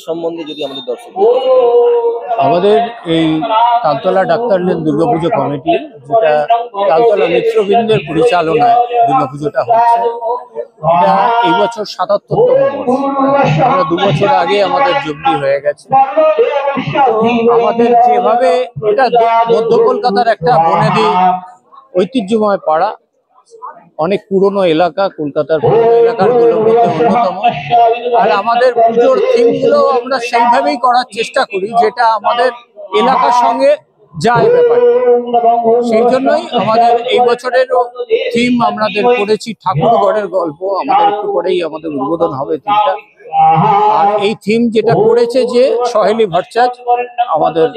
সম্বন্ধে যদি আমাদের দর্শক আমাদের এই তালতলা ডাক্তারলেন দুর্গাপুজো কমিটি, যেটা তালতলা মিত্রবৃন্দের পরিচালনায় দুর্গাপুজোটা হচ্ছে, এটা এই বছর ৭৭তম বর্ষ। আমরা ২ বছর আগে আমাদের জুবলি হয়ে গেছে। আমাদের যেভাবে এটা মধ্য কলকাতার একটা বনেদি ঐতিহ্যময় পাড়া, অনেক পুরনো এলাকা, কলকাতার পুরনো এলাকাগুলোর মধ্যে অন্যতম। আর আমাদের পুজোর থিমগুলো আমরা সেইভাবেই করার চেষ্টা করি যেটা আমাদের এলাকার সঙ্গে যায় ব্যাপার। সেই জন্যই আমাদের এই বছরের থিম আমাদের করেছি ঠাকুরগড়ের গল্প। আমাদের একটু পরেই আমাদের উদ্বোধন হবে থিমটা। আর এই থিম যেটা করেছে যে সহেলি ভট্টাচ, আমাদের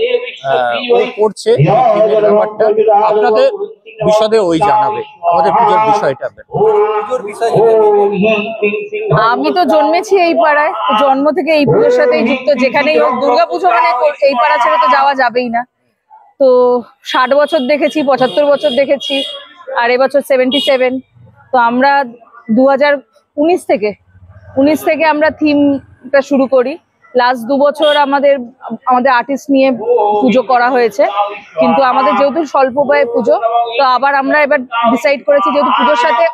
ও করছে থিমের ব্যাপারটা। আপনাদের বিশদে ওই জানাবে আমাদের পুজোর বিষয়টা। আমি তো জন্মেছি এই পাড়ায়, জন্ম থেকে এই পুজোর সাথেই যুক্ত। যেখানেই হোক দুর্গাপুজো মানে এই পাড়া ছেড়ে তো যাওয়া যাবেই না। তো ৬০ বছর দেখেছি, ৭৫ বছর দেখেছি, আর এবছর 77। তো আমরা 2019 থেকে আমরা থিমটা শুরু করি। লাস্ট 2 বছর আমাদের আর্টিস্ট নিয়ে পুজো করা হয়েছে, কিন্তু আমাদের যেহেতু স্বল্প ব্যয় পুজো, তো আবার আমরা এবার ডিসাইড করেছি যেহেতু পুজোর সাথে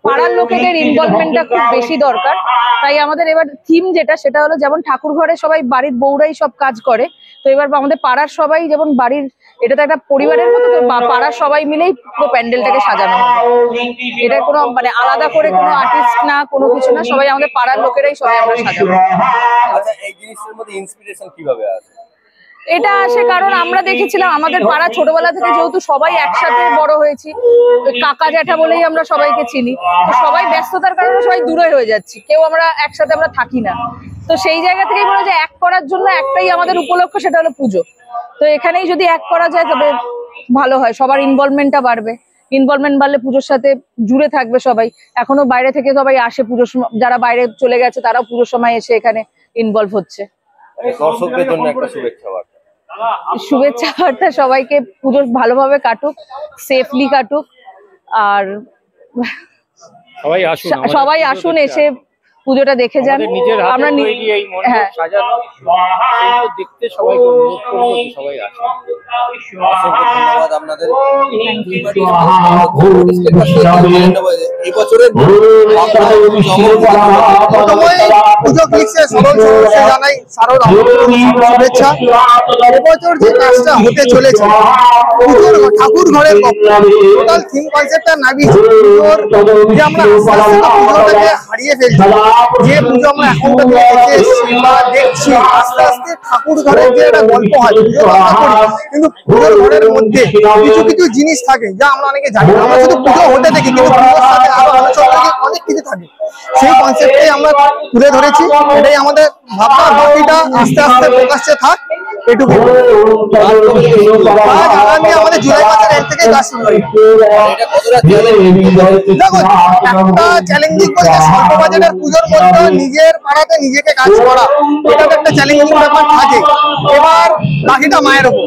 পাড়ার লোকেদের ইনভলভমেন্টটা খুব বেশি দরকার, তাই আমাদের এবার থিম সেটা হলো যেমন ঠাকুর ঘরে সবাই বাড়ির বউরাই সব কাজ করে, তো এবার আমাদের পাড়ার সবাই যেমন বাড়ির, এটা তো একটা পরিবারের মতো, তো পাড়ার সবাই মিলেই পুরো প্যান্ডেলটাকে সাজানো হবে। এটা কোনো মানে আলাদা করে কোনো আর্টিস্ট না, কোনো কিছু না, সবাই আমাদের পাড়ার লোকেরাই সবাই আমরা সাজাবো। এটা আসে কারণ আমরা দেখেছিলাম আমাদের পাড়া ছোটবেলা থেকে যেহেতু সবাই একসাথে বড় হয়েছি, কাকা জ্যাঠা বলেই আমরা সবাইকে চিনি, তো সবাই ব্যস্ততার কারণে সবাই দূরে হয়ে যাচ্ছি, কেউ আমরা একসাথে আমরা থাকি না। তো সেই জায়গা থেকেই বলে যে এক করার জন্য একটাই আমাদের উপলক্ষ, সেটা হলো পুজো। তো এখানেই যদি এক করা যায় তবে ভালো হয়, সবার ইনভলভমেন্টটা বাড়বে। ইনভলভমেন্ট বাড়লে পুজোর সাথে জুড়ে থাকবে সবাই। এখনো বাইরে থেকে সবাই আসে পুজোর সময়, যারা বাইরে চলে গেছে তারাও পুজোর সময় এসে এখানে ইনভলভ হচ্ছে। দর্শকদের জন্য একটা শুভেচ্ছা বার্তা, সবাইকে পুজো ভালোভাবে কাটুক, সেফলি কাটুক, আর সবাই আসুন এসে পুজোটা দেখে যান। আমরা দেখতে সবাইকে অনুরোধ করব যে সবাই আসুন। ধন্যবাদ আপনাদের। এই বছরের পুজো ক্লিক্সে জানাই শারদ শুভেচ্ছা। এবছর যে কাজটা হতে চলেছে পুজোর ঠাকুর ঘরের টোটাল থিম কনসেপ্টটা নামিয়েছি। যে আমরা পুজোটাকে হারিয়ে ফেলছি, যে পুজো আমরা এখন দেখছি আস্তে আস্তে ঠাকুর ঘরের যে একটা গল্প হয়, কিন্তু পুজোর ঘরের মধ্যে কিছু কিছু জিনিস থাকে যা আমরা অনেকে জানি না। আমরা শুধু পুজো হতে দেখি, কিন্তু পুজোর সাথে আরো আলোচনা অনেক কিছু থাকে। সেই কনসেপ্টটাই আমরা তুলে ধরেছি, এটাই আমাদের ভাবনা। বাকিটা আস্তে আস্তে প্রকাশ্যে থাক, এটুকু। আগামী আমাদের জুলাই মাসের এর থেকে কাজ শুরু হয়। দেখো, একটা চ্যালেঞ্জিং বলতে স্বল্প বাজেটের পুজোর মধ্যে নিজের পাড়াতে নিজেকে কাজ করা, এটা একটা চ্যালেঞ্জিং ব্যাপার থাকে। এবার বাকিটা মায়ের ওপর।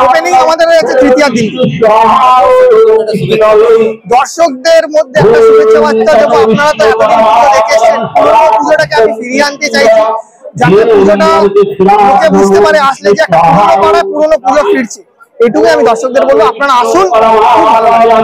ওপেনিং আমাদের হয়েছে তৃতীয় দিন। দর্শকদের মধ্যে একটা শুভেচ্ছা বার্তা দেবো। আপনারা তো এতদিন পুজো দেখেছেন, পুরোনো পুজোটাকে আমি ফিরিয়ে আনতে চাইছি, যাতে পুজোটা লোকে বুঝতে পারে আসলে যে একটা পুরোনো পাড়ায় পুরোনো পুজো ফিরছে। এটুকুই আমি দর্শকদের বলবো, আপনারা আসুন, খুব ভালো লাগে।